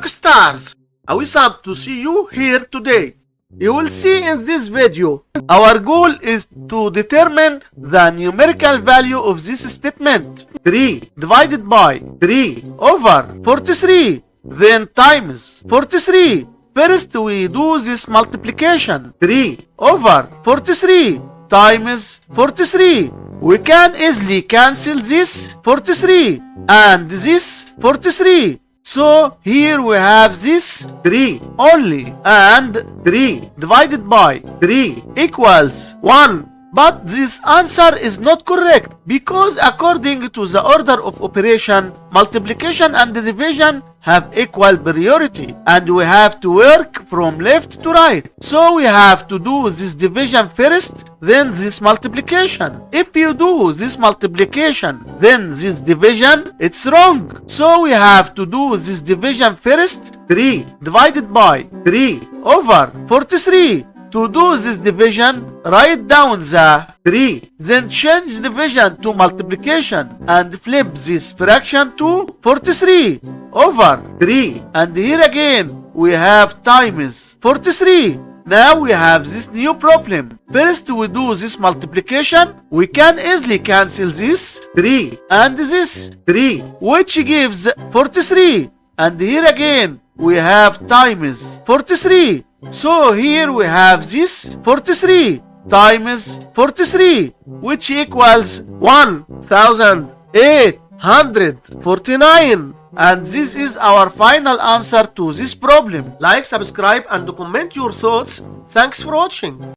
rock stars. We hope to see you here today. You will see in this video. Our goal is to determine the numerical value of this statement. 3 divided by 3 over 43, then times 43. First we do this multiplication. 3 over 43 times 43. We can easily cancel this 43 and this 43. So here we have this 3 only, and 3 divided by 3 equals 1. But this answer is not correct because according to the order of operation, multiplication and division have equal priority and we have to work from left to right. So we have to do this division first, then this multiplication. If you do this multiplication, then this division, it's wrong. So we have to do this division first. 3 divided by 3 over 43. To do this division, write down the 3, then change division to multiplication and flip this fraction to 43 over 3. And here again, we have times 43. Now we have this new problem. First we do this multiplication. We can easily cancel this 3 and this 3, which gives 43. And here again, we have times 43. So here we have this 43 times 43, which equals 1,849. And this is our final answer to this problem. Like, subscribe, and comment your thoughts. Thanks for watching.